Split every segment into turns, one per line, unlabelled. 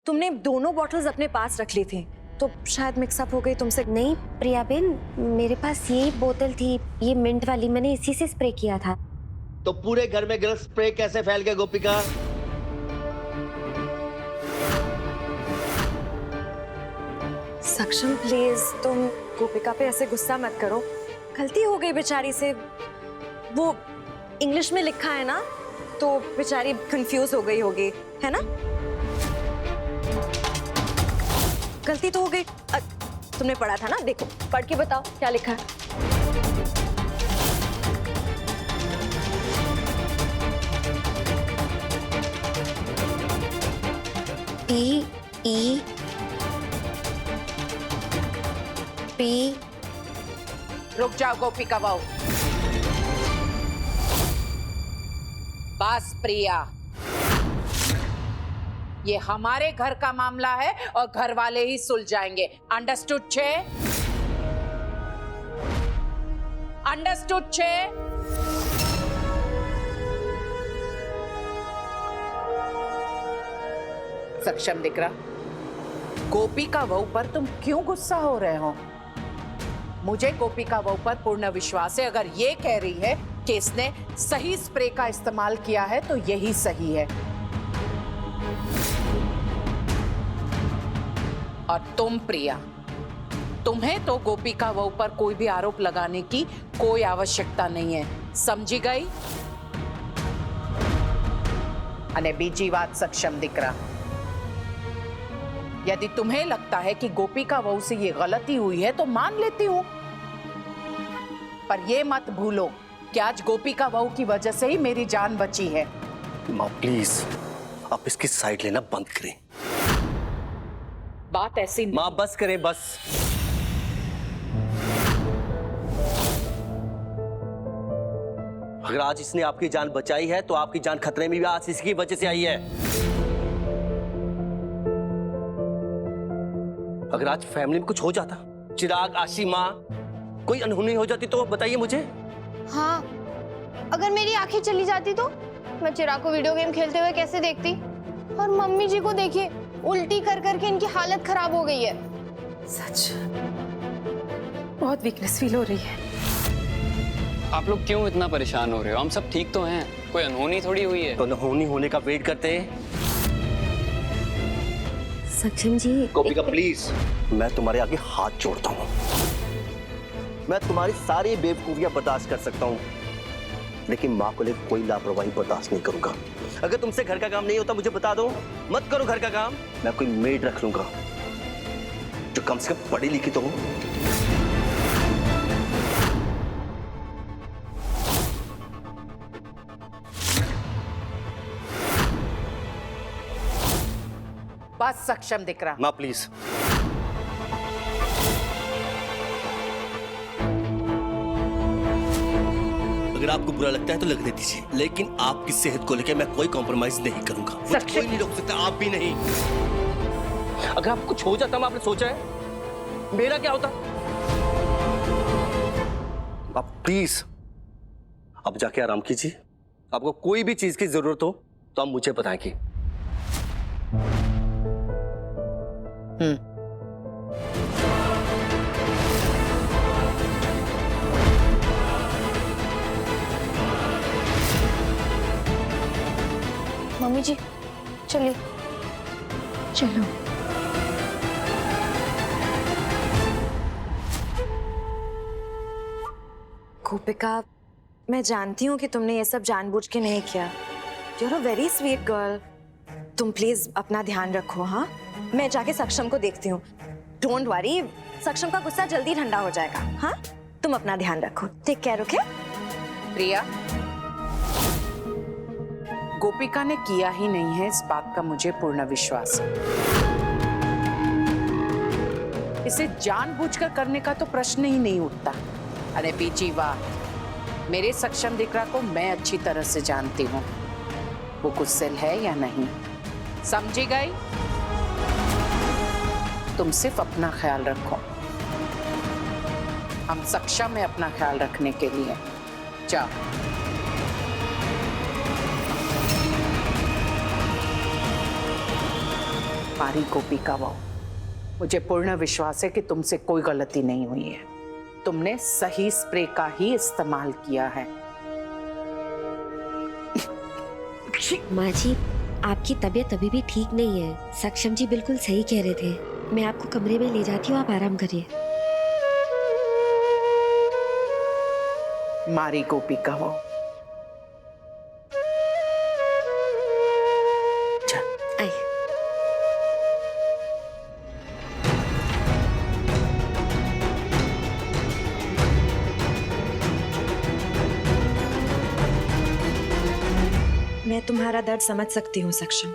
तुमने दोनों बॉटल्स अपने पास रख ली थी, तो शायद मिक्सअप हो गई तुमसे।
नहीं प्रिया बेन, मेरे पास यही बोतल थी, ये मिंट वाली, मैंने इसी से स्प्रे किया था।
तो पूरे घर में गलत स्प्रे कैसे फैल गया गोपिका?
सक्षम प्लीज, तुम गोपिका पे ऐसे गुस्सा मत करो। गलती हो गई बेचारी से, वो इंग्लिश में लिखा है ना, तो बेचारी कंफ्यूज हो गई होगी, है ना? गलती तो हो गई। तुमने पढ़ा था ना, देखो पढ़ के बताओ क्या लिखा है।
PEP
रुक जाओ गोपिका बहू। बस प्रिया, ये हमारे घर का मामला है और घर वाले ही सुलझाएंगे। अंडरस्टूड छे? अंडरस्टूड छे? सक्षम दिख रहा, गोपिका बहू पर तुम क्यों गुस्सा हो रहे हो? मुझे गोपिका बहू पर पूर्ण विश्वास है। अगर ये कह रही है कि इसने सही स्प्रे का इस्तेमाल किया है तो यही सही है। और तुम प्रिया, तुम्हें तो गोपिका बहू पर कोई भी आरोप लगाने की कोई आवश्यकता नहीं है, समझी गई? अने बीजी बात सक्षम दिख रहा, यदि तुम्हें लगता है कि गोपिका बहू से ये गलती हुई है तो मान लेती हूं, पर ये मत भूलो कि आज गोपिका बहू की वजह से ही मेरी जान बची है।
माँ प्लीज, आप इसकी साइड लेना बंद करें।
बात ऐसी नहीं।
माँ बस करें, बस। अगर आज इसने आपकी जान बचाई है तो आपकी जान खतरे में भी आज इसकी वजह से आई है। अगर आज फैमिली में कुछ हो जाता, चिराग, आशी, माँ कोई अनहोनी हो जाती तो बताइए मुझे।
हाँ, अगर मेरी आंखें चली जाती तो मैं चिराग को वीडियो गेम खेलते हुए कैसे देखती? और मम्मी जी को देखिए, उल्टी कर करके इनकी हालत खराब हो गई है।
सच, बहुत वीकनेस फील हो रही है।
आप लोग क्यों इतना परेशान हो रहे हो? हम सब ठीक तो हैं, कोई अनहोनी थोड़ी हुई है।
तो अनहोनी होने का वेट करते हैं।
सक्षम जी,
गोपिका प्लीज, मैं तुम्हारे आगे हाथ जोड़ता हूँ। मैं तुम्हारी सारी बेवकूफियां बर्दाश्त कर सकता हूँ, लेकिन माँ को लेकर कोई लापरवाही बर्दाश्त नहीं करूंगा। अगर तुमसे घर का काम नहीं होता मुझे बता दो, मत करो घर का काम। मैं कोई मेड रख लूंगा जो कम से कम पढ़ी लिखी तो हो।
बस सक्षम दिख रहा।
माँ प्लीज, अगर आपको बुरा लगता है तो लगने दीजिए, लेकिन आपकी सेहत को लेकर मैं कोई कॉम्प्रोमाइज नहीं करूंगा। मुझे कोई नहीं रोक सकता, आप भी नहीं। अगर आपको कुछ हो जाता, मैं आपने सोचा है मेरा क्या होता? आप प्लीज अब जाके आराम कीजिए। आपको कोई भी चीज की जरूरत हो तो आप मुझे बताएंगे।
मम्मी जी चलिए।
चलो।
गोपिका, मैं जानती हूँ कि तुमने ये सब जानबूझ के नहीं किया। You're a very sweet girl. तुम प्लीज अपना ध्यान रखो। हाँ, मैं जाके सक्षम को देखती हूँ। डोंट वरी, सक्षम का गुस्सा जल्दी ठंडा हो जाएगा। हाँ, तुम अपना ध्यान रखो। Take care, okay?
प्रिया, गोपिका ने किया ही नहीं है, इस बात का मुझे पूर्ण विश्वास है। इसे जानबूझकर करने का तो प्रश्न ही नहीं उठता। अरे बीची वाह, मेरे सक्षम दिकरा को मैं अच्छी तरह से जानती हूँ, वो गुस्सेल है या नहीं। समझी गई? तुम सिर्फ अपना ख्याल रखो, हम सक्षम है अपना ख्याल रखने के लिए। जाओ। मारी गोपिका बहू, मुझे पूर्ण विश्वास है कि तुमसे कोई गलती नहीं हुई है। तुमने सही स्प्रे का ही इस्तेमाल किया है।
माँ जी, आपकी तबीयत अभी भी ठीक नहीं है। सक्षम जी बिल्कुल सही कह रहे थे। मैं आपको कमरे में ले जाती हूँ, आप आराम करिए।
मारी गोपिका बहू। चल।
आइए।
मैं तुम्हारा दर्द समझ सकती हूँ सक्षम।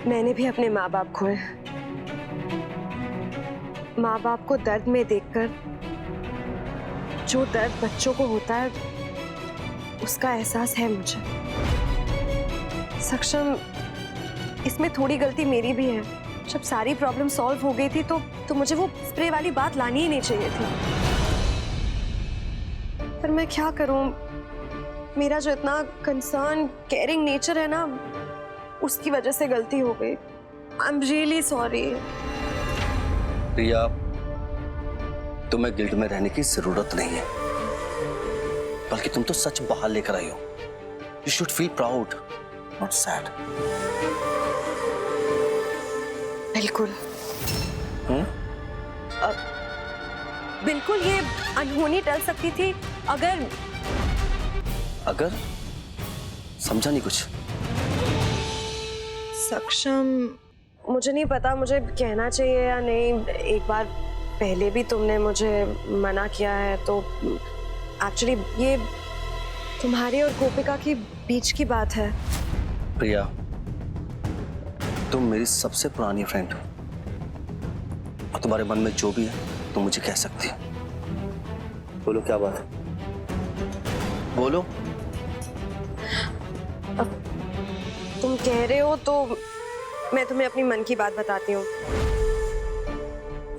मैंने भी अपने माँ बाप खोए। माँ बाप को दर्द में देखकर जो दर्द बच्चों को होता है उसका एहसास है मुझे। सक्षम, इसमें थोड़ी गलती मेरी भी है। जब सारी प्रॉब्लम सॉल्व हो गई थी तो मुझे वो स्प्रे वाली बात लानी ही नहीं चाहिए थी। पर मैं क्या करूं, मेरा जो इतना कंसर्न केयरिंग नेचर है ना, उसकी वजह से गलती हो गई। I am really sorry.
Priya, तुम्हें गिल्ट में रहने की जरूरत नहीं है, बल्कि तुम तो सच बाहर लेकर आई हो। You should feel proud, not sad.
बिल्कुल। बिल्कुल ये अनहोनी टल सकती थी अगर
समझा नहीं कुछ।
सक्षम, मुझे नहीं पता मुझे कहना चाहिए या नहीं। एक बार पहले भी तुमने मुझे मना किया है, तो एक्चुअली ये तुम्हारे और गोपिका के बीच की बात है।
प्रिया, तुम मेरी सबसे पुरानी फ्रेंड हो और तुम्हारे मन में जो भी है तुम मुझे कह सकती हो। बोलो क्या बात है, बोलो।
अब तुम कह रहे हो तो मैं तुम्हें अपनी मन की बात बताती हूँ।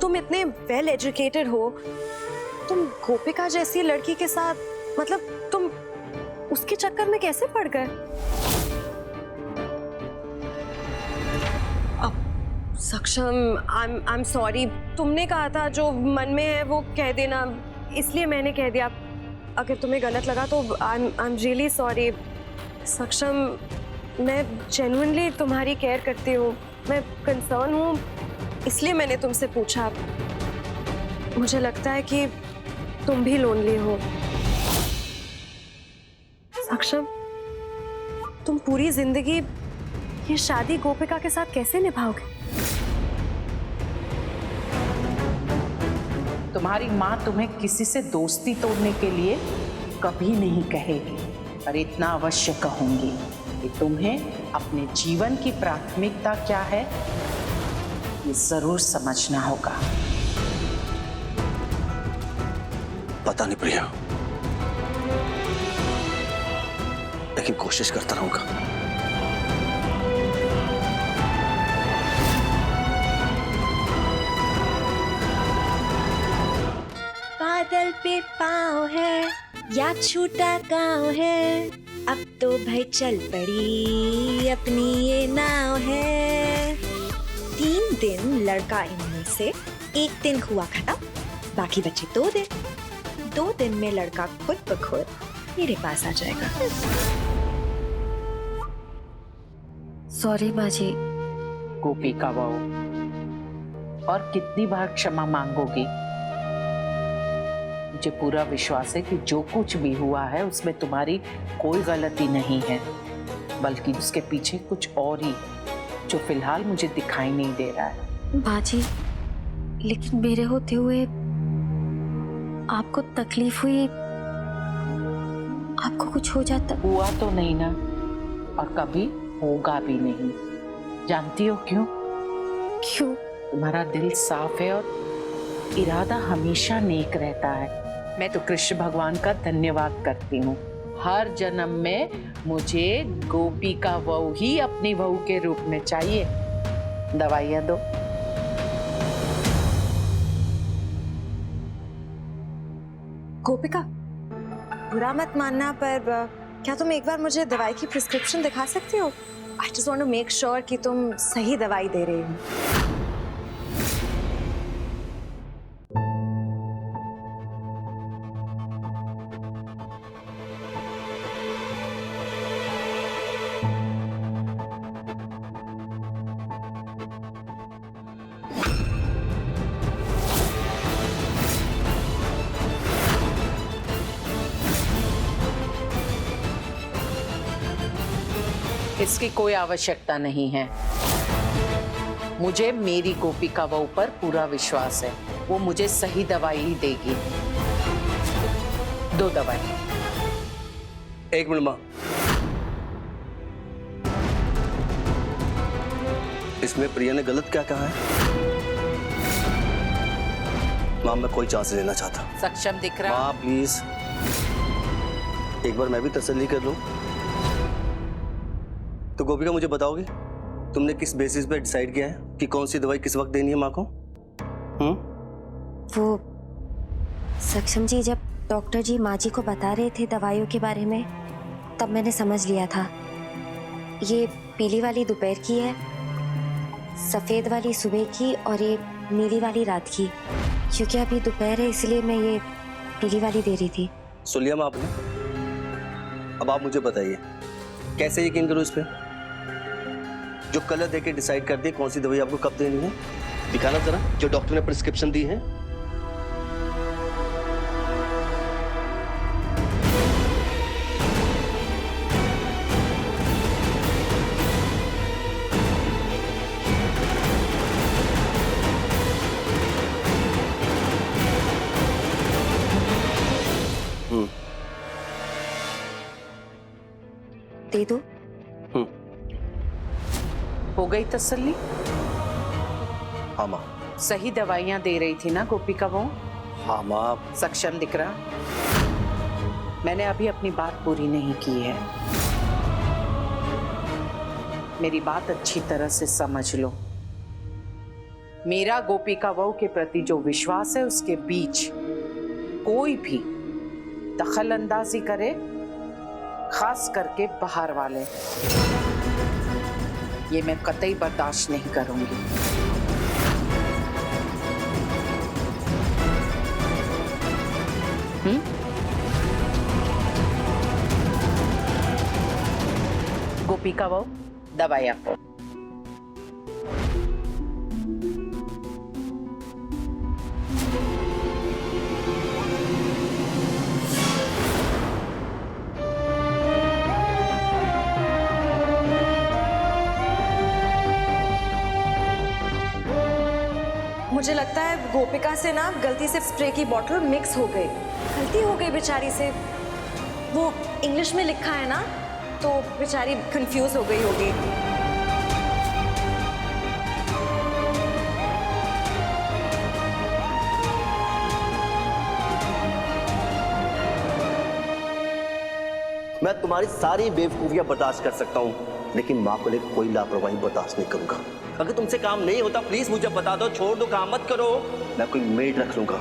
तुम इतने वेल एजुकेटेड हो, तुम गोपिका जैसी लड़की के साथ, मतलब तुम उसके चक्कर में कैसे पड़ गए? अब सक्षम, आई एम सॉरी। तुमने कहा था जो मन में है वो कह देना, इसलिए मैंने कह दिया। अगर तुम्हें गलत लगा तो आई एम रियली सॉरी। सक्षम, मैं जेन्युइनली तुम्हारी केयर करती हूँ, मैं कंसर्न हूँ, इसलिए मैंने तुमसे पूछा। मुझे लगता है कि तुम भी लोनली हो। सक्षम, तुम पूरी जिंदगी ये शादी गोपिका के साथ कैसे निभाओगे?
तुम्हारी माँ तुम्हें किसी से दोस्ती तोड़ने के लिए कभी नहीं कहेगी, पर इतना अवश्य कहूंगी कि तुम्हें अपने जीवन की प्राथमिकता क्या है ये जरूर समझना होगा।
पता नहीं प्रिया, लेकिन कोशिश करता रहूंगा।
बादल पे पाँव है या छोटा गांव है, अब तो भाई चल पड़ी अपनी ये नाव है। 3 दिन लड़का इनमें से 1 दिन हुआ खत्म, बाकी बचे 2 दिन। 2 दिन में लड़का खुद ब खुद मेरे पास आ जाएगा। सॉरी माँ जी।
गोपिका बहू, और कितनी बार क्षमा मांगोगी? मुझे पूरा विश्वास है कि जो कुछ भी हुआ है उसमें तुम्हारी कोई गलती नहीं है, बल्कि उसके पीछे कुछ और ही जो फिलहाल मुझे दिखाई नहीं दे रहा है।
माँ जी, लेकिन मेरे होते हुए आपको तकलीफ हुई, आपको कुछ हो जाता?
हुआ तो नहीं ना, और कभी होगा भी नहीं। जानती हो क्यों?
क्यों?
तुम्हारा दिल साफ है और इरादा हमेशा नेक रहता है। मैं तो कृष्ण भगवान का धन्यवाद करती हूँ। हर जन्म में मुझे गोपिका बहू ही अपनी बहू के रूप में चाहिए। दवाइयाँ दो।
गोपिका, बुरा मत मानना, पर क्या तुम एक बार मुझे दवाई की प्रिस्क्रिप्शन दिखा सकती हो? I just want to make sure कि तुम सही दवाई दे रही हो।
इसकी कोई आवश्यकता नहीं है। मुझे मेरी गोपिका बहू पर पूरा विश्वास है, वो मुझे सही दवाई ही देगी। दो दवाई।
एक मिनट माँ, इसमें प्रिया ने गलत क्या कहा है? माँ मैं कोई चांस लेना चाहता।
सक्षम दिख रहा?
माँ प्लीज एक बार मैं भी तसल्ली कर लूं। तो गोपिका मुझे बताओगी तुमने किस बेसिस पे डिसाइड किया है कि कौन सी दवाई किस वक्त देनी है माँ को?
वो सक्षम जी, जब डॉक्टर जी माँ जी को बता रहे थे दवाइयों के बारे में, तब मैंने समझ लिया था ये पीली वाली दोपहर की है, सफेद वाली सुबह की और ये नीली वाली रात की। क्योंकि अभी दोपहर है इसलिए मैं ये पीली वाली दे रही थी।
सुन लिया माँ आपने? अब आप मुझे बताइए कैसे यकीन करूँ इस पे? जो कलर देके डिसाइड कर दे कौन सी दवाई आपको कब देनी है, दिखाना जरा जो डॉक्टर ने प्रिस्क्रिप्शन दी है।
दे दो।
हो गई तसल्ली?
हाँ माँ।
सही दवाइयां दे रही थी ना गोपिका बहू?
हाँ माँ।
सक्षम दिख रहा? मैंने अभी अपनी बात पूरी नहीं की है, मेरी बात अच्छी तरह से समझ लो। मेरा गोपिका बहू के प्रति जो विश्वास है उसके बीच कोई भी दखल अंदाजी करे, खास करके बाहर वाले, ये मैं कतई बर्दाश्त नहीं करूंगी। गोपिका बहू दवाई आपको।
मुझे लगता है गोपिका से ना गलती से स्प्रे की बोतल मिक्स हो गई। गलती हो गई बेचारी से। वो इंग्लिश में लिखा है ना, तो बेचारी कंफ्यूज हो गई होगी।
मैं तुम्हारी सारी बेवकूफियां बर्दाश्त कर सकता हूं, लेकिन माँ को लेकर कोई लापरवाही बर्दाश्त नहीं करूंगा। अगर तुमसे काम नहीं होता प्लीज मुझे बता दो, छोड़ दो, काम मत करो। मैं कोई मेड रख लूंगा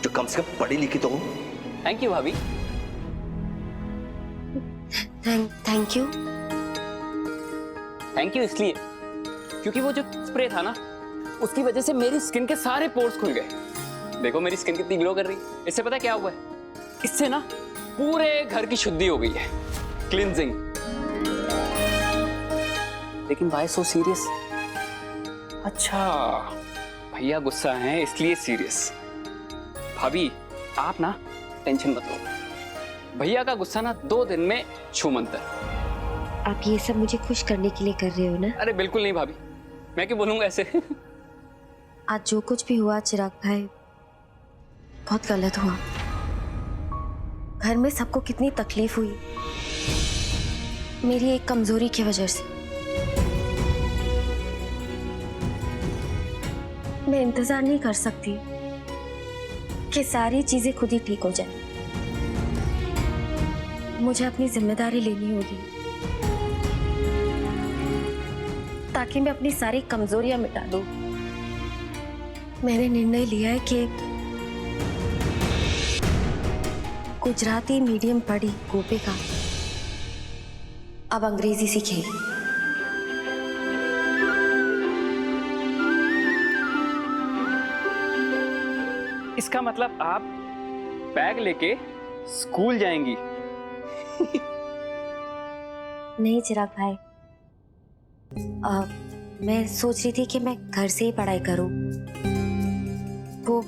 जो कम से कम पढ़ी लिखी तो हो।
थैंक यू भाभी।
Thank you.
थैंक यू इसलिए क्योंकि वो जो स्प्रे था ना, उसकी वजह से मेरी स्किन के सारे पोर्स खुल गए। देखो मेरी स्किन कितनी ग्लो कर रही है। इससे पता क्या हुआ है? इससे ना पूरे घर की शुद्धि हो गई है, क्लींजिंग। लेकिन व्हाई सो सीरियस? अच्छा, भैया गुस्सा हैं इसलिए सीरियस। भाभी आप ना टेंशन मत लो, भैया का गुस्सा ना 2 दिन में छूमंतर।
आप ये सब मुझे खुश करने के लिए कर रहे हो ना?
अरे बिल्कुल नहीं भाभी, मैं क्यों बोलूंगा ऐसे।
आज जो कुछ भी हुआ चिराग भाई, बहुत गलत हुआ। घर में सबको कितनी तकलीफ हुई मेरी एक कमजोरी की वजह से। मैं इंतजार नहीं कर सकती कि सारी चीजें खुद ही ठीक हो जाए। मुझे अपनी जिम्मेदारी लेनी होगी ताकि मैं अपनी सारी कमजोरियां मिटा दूं। मैंने निर्णय लिया है कि गुजराती मीडियम पढ़ी गोपिका अब अंग्रेजी सीखेगी।
इसका मतलब आप बैग लेके स्कूल जाएंगी?
नहीं चिराग भाई, मैं सोच रही थी कि मैं घर से ही पढ़ाई करूं। वो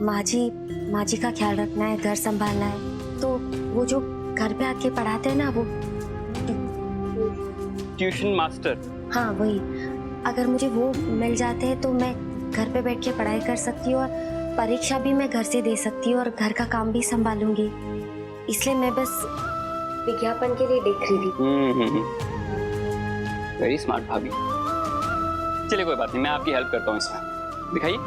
माँ जी का ख्याल रखना है, घर संभालना है, तो वो जो घर पे आके पढ़ाते हैं ना, वो
ट्यूशन मास्टर?
हाँ वही। अगर मुझे वो मिल जाते हैं तो मैं घर पे बैठ के पढ़ाई कर सकती हूँ और परीक्षा भी मैं घर से दे सकती हूँ और घर का काम भी संभालूंगी। इसलिए मैं बस विज्ञापन के लिए देख रही थी।
वेरी स्मार्ट भाभी। चलिए कोई बात नहीं, मैं आपकी हेल्प करता हूँ इसमें। दिखाइए।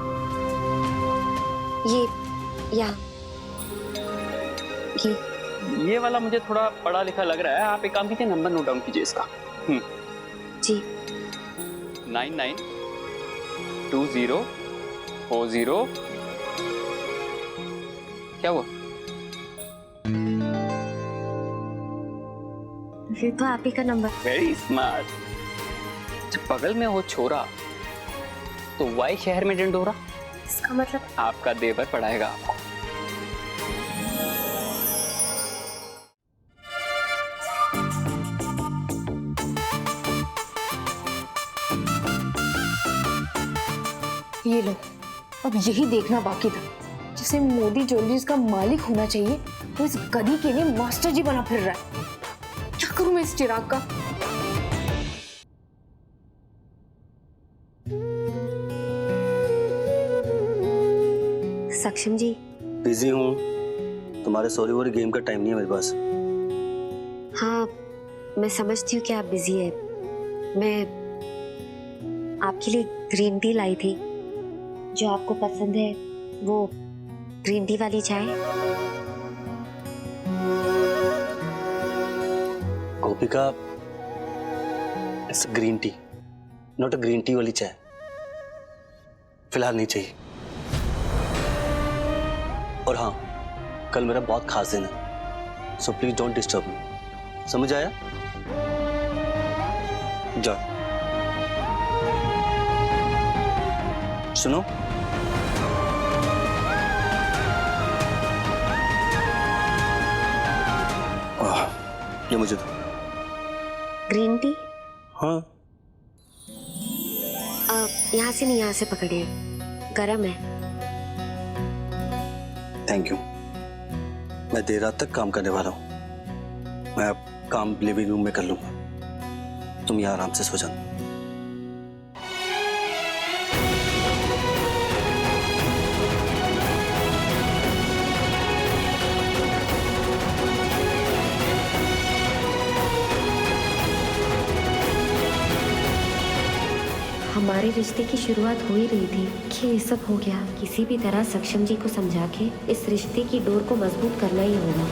ये वाला मुझे थोड़ा पढ़ा लिखा लग रहा है। आप एक काम कीजिए, नंबर नोट डाउन कीजिए इसका।
जी।
992040। क्या हुआ?
ये तो आप ही का नंबर।
Very smart. जब बगल में हो छोरा तो वाई शहर में डंडोरा।
इसका मतलब
आपका देवर पढ़ाएगा आपको।
ये लो, अब यही देखना बाकी था। जिसे मोदी ज्वेलरीज का मालिक होना चाहिए, वो इस गधी के लिए मास्टर जी बना फिर रहा है। क्या करूं मैं इस चिराग का?
सक्षम जी।
बिजी हूँ, तुम्हारे सॉरी वॉरी गेम का टाइम नहीं है मेरे पास।
हाँ मैं समझती हूँ कि आप बिजी है। मैं आपके लिए ग्रीन टी लाई थी, जो आपको पसंद है, वो ग्रीन टी वाली चाय।
गोपिका, it's green tea, not a green tea वाली चाय। फिलहाल नहीं चाहिए। और हाँ, कल मेरा बहुत खास दिन है, so please don't disturb me. समझ आया? जाओ। सुनो, ये मुझे दो।
Green tea?
हाँ।
यहाँ से नहीं, यहाँ से पकड़िए, गरम है।
Thank you. मैं देर रात तक काम करने वाला हूँ। मैं अब काम लिविंग रूम में कर लूंगा, तुम यहाँ आराम से सो जाना।
हमारे रिश्ते की शुरुआत हो ही रही थी कि ये सब हो गया। किसी भी तरह सक्षम जी को समझा के इस रिश्ते की डोर को मजबूत करना ही होगा।